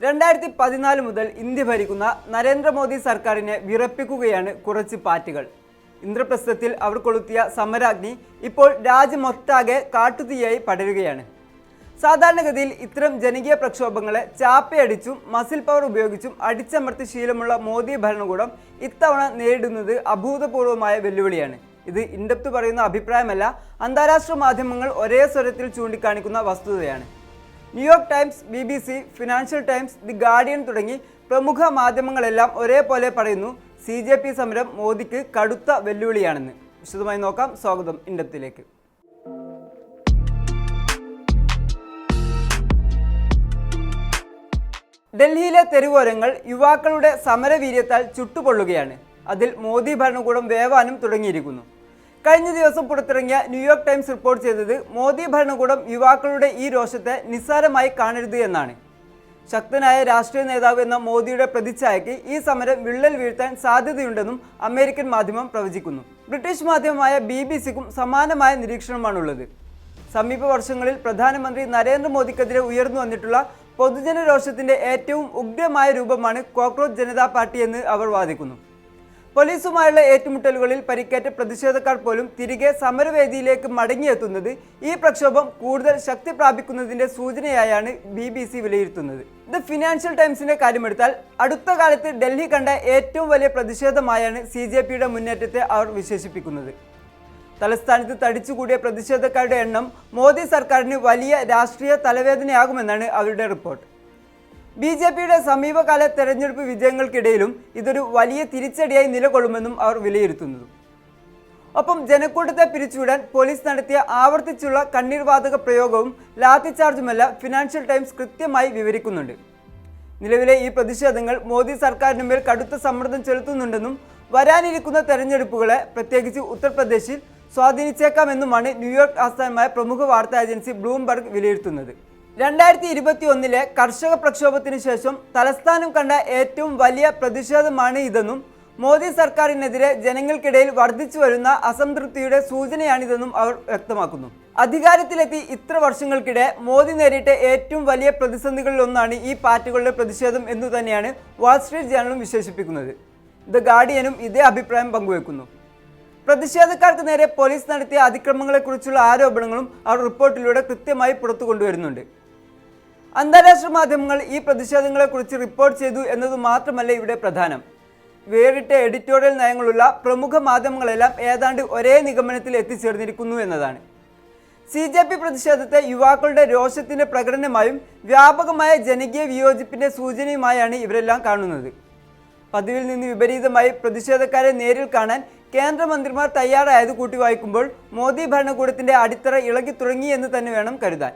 2014 മുതൽ ഇന്ത്യ ഭരിക്കുന്ന നരേന്ദ്രമോദി സർക്കാരിനെ വിറപ്പിക്കുകയാണ് കുറച്ച് പാർട്ടികൾ. ഇന്ദ്രപ്രസ്ഥത്തിൽ അവർ കൊളുത്തിയ സമരാഗ്നി ഇപ്പോൾ രാജ്യമൊട്ടാകെ കാട്ടുതീയായി പടരുകയാണ്. സാധാരണഗതിയിൽ ഇത്തരം ജനകീയ പ്രക്ഷോഭങ്ങളെ ചാപ്പയടിച്ചും മസിൽ പവർ ഉപയോഗിച്ചും അടിച്ചമർത്തി ശീലമുള്ള മോദി ഭരണകൂടം ഇത്തവണ നേരിടുന്നത് അഭൂതപൂർവമായ വെല്ലുവിളിയാണ്. ഇത് ഇൻഡെപ്ത് പറയുന്ന അഭിപ്രായമല്ല, അന്താരാഷ്ട്ര മാധ്യമങ്ങൾ ഒരേ സ്വരത്തിൽ ചൂണ്ടിക്കാണിക്കുന്ന വസ്തുതയാണ്. New York times, BBC, financial times, the guardian തുടങ്ങി പ്രമുഖ മാധ്യമങ്ങളെല്ലാം ഒരേപോലെ പറയുന്നു CJP സമരം മോദിക്ക് കടുത്ത വെല്ലുവിളിയാണെന്ന്. വിശദമായി നോക്കാം. സ്വാഗതം ഇൻഡെപ്തിലേക്ക്. ഡൽഹിയിലെ തെരുവോരങ്ങൾ യുവാക്കളുടെ സമരവീര്യത്താൽ ചുട്ടുപൊള്ളുകയാണ്. അതിൽ മോദി ഭരണകൂടം വേവാനും തുടങ്ങിയിരിക്കുന്നു. കഴിഞ്ഞ ദിവസം പുറത്തിറങ്ങിയ ന്യൂയോർക്ക് ടൈംസ് റിപ്പോർട്ട് ചെയ്തത് മോദി ഭരണകൂടം യുവാക്കളുടെ ഈ രോഷത്തെ നിസ്സാരമായി കാണരുത് എന്നാണ്. ശക്തനായ രാഷ്ട്രീയ നേതാവ് എന്ന മോദിയുടെ പ്രതിച്ഛായയ്ക്ക് ഈ സമരം വിള്ളൽ വീഴ്ത്താൻ സാധ്യതയുണ്ടെന്നും അമേരിക്കൻ മാധ്യമം പ്രവചിക്കുന്നു. ബ്രിട്ടീഷ് മാധ്യമമായ BBCക്കും സമാനമായ നിരീക്ഷണമാണുള്ളത്. സമീപ വർഷങ്ങളിൽ പ്രധാനമന്ത്രി നരേന്ദ്രമോദിക്കെതിരെ ഉയർന്നു വന്നിട്ടുള്ള പൊതുജന രോഷത്തിന്റെ ഏറ്റവും ഉഗ്രമായ രൂപമാണ് കോക്രോച്ച് ജനതാ പാർട്ടി എന്ന് അവർ വാദിക്കുന്നു. പോലീസുമായുള്ള ഏറ്റുമുട്ടലുകളിൽ പരിക്കേറ്റ പ്രതിഷേധക്കാർ പോലും തിരികെ സമരവേദിയിലേക്ക് മടങ്ങിയെത്തുന്നത് ഈ പ്രക്ഷോഭം കൂടുതൽ ശക്തി പ്രാപിക്കുന്നതിന്റെ സൂചനയായാണ് BBC വിലയിരുത്തുന്നത്. ദ ഫിനാൻഷ്യൽ ടൈംസിന്റെ കാര്യമെടുത്താൽ അടുത്ത കാലത്ത് ഡൽഹി കണ്ട ഏറ്റവും വലിയ പ്രതിഷേധമായാണ് CJPയുടെ മുന്നേറ്റത്തെ അവർ വിശേഷിപ്പിക്കുന്നത്. തലസ്ഥാനത്ത് തടിച്ചുകൂടിയ പ്രതിഷേധക്കാരുടെ എണ്ണം മോദി സർക്കാരിന് വലിയ രാഷ്ട്രീയ തലവേദനയാകുമെന്നാണ് അവരുടെ റിപ്പോർട്ട്. BJPയുടെ സമീപകാല തെരഞ്ഞെടുപ്പ് വിജയങ്ങൾക്കിടയിലും ഇതൊരു വലിയ തിരിച്ചടിയായി നിലകൊള്ളുമെന്നും അവർ വിലയിരുത്തുന്നു. ഒപ്പം ജനക്കൂട്ടത്തെ പിരിച്ചുവിടാൻ പോലീസ് നടത്തിയ ആവർത്തിച്ചുള്ള കണ്ണീർവാതക പ്രയോഗവും ലാത്തിചാർജുമെല്ലാം ഫിനാൻഷ്യൽ ടൈംസ് കൃത്യമായി വിവരിക്കുന്നുണ്ട്. നിലവിലെ ഈ പ്രതിഷേധങ്ങൾ മോദി സർക്കാരിന് മേൽ കടുത്ത സമ്മർദ്ദം ചെലുത്തുന്നുണ്ടെന്നും വരാനിരിക്കുന്ന തെരഞ്ഞെടുപ്പുകളെ പ്രത്യേകിച്ച് ഉത്തർപ്രദേശിൽ സ്വാധീനിച്ചേക്കാമെന്നുമാണ് ന്യൂയോർക്ക് ആസ്ഥാനമായ പ്രമുഖ വാർത്താ ഏജൻസി ബ്ലൂംബർഗ് വിലയിരുത്തുന്നത്. 2021 കർഷക പ്രക്ഷോഭത്തിന് ശേഷം തലസ്ഥാനം കണ്ട ഏറ്റവും വലിയ പ്രതിഷേധമാണ് ഇതെന്നും മോദി സർക്കാരിനെതിരെ ജനങ്ങൾക്കിടയിൽ വർദ്ധിച്ചു വരുന്ന അസംതൃപ്തിയുടെ സൂചനയാണിതെന്നും അവർ വ്യക്തമാക്കുന്നു. അധികാരത്തിലെത്തി ഇത്ര വർഷങ്ങൾക്കിടെ മോദി നേരിട്ട ഏറ്റവും വലിയ പ്രതിസന്ധികളിലൊന്നാണ് ഈ പാർട്ടികളുടെ പ്രതിഷേധം എന്നു തന്നെയാണ് വാൾസ്ട്രീറ്റ് ജേണലും വിശേഷിപ്പിക്കുന്നത്. ദ ഗാർഡിയനും ഇതേ അഭിപ്രായം പങ്കുവെക്കുന്നു. പ്രതിഷേധക്കാർക്ക് നേരെ പോലീസ് നടത്തിയ അതിക്രമങ്ങളെക്കുറിച്ചുള്ള ആരോപണങ്ങളും അവർ റിപ്പോർട്ടിലൂടെ കൃത്യമായി പുറത്തു കൊണ്ടുവരുന്നുണ്ട്. അന്താരാഷ്ട്ര മാധ്യമങ്ങൾ ഈ പ്രതിഷേധങ്ങളെക്കുറിച്ച് റിപ്പോർട്ട് ചെയ്തു എന്നത് മാത്രമല്ല ഇവിടെ പ്രധാനം. വേറിട്ട എഡിറ്റോറിയൽ നയങ്ങളുള്ള പ്രമുഖ മാധ്യമങ്ങളെല്ലാം ഏതാണ്ട് ഒരേ നിഗമനത്തിൽ എത്തിച്ചേർന്നിരിക്കുന്നു എന്നതാണ്. CJP പ്രതിഷേധത്തെ യുവാക്കളുടെ രോഷത്തിന്റെ പ്രകടനമായും വ്യാപകമായ ജനകീയ വിയോജിപ്പിന്റെ സൂചനയുമായാണ് ഇവരെല്ലാം കാണുന്നത്. പതിവിൽ നിന്ന് വിപരീതമായി പ്രതിഷേധക്കാരെ നേരിൽ കാണാൻ കേന്ദ്രമന്ത്രിമാർ തയ്യാറായത് കൂട്ടി വായിക്കുമ്പോൾ മോദി ഭരണകൂടത്തിന്റെ അടിത്തറ ഇളകി തുടങ്ങി എന്ന് തന്നെ വേണം കരുതാൻ.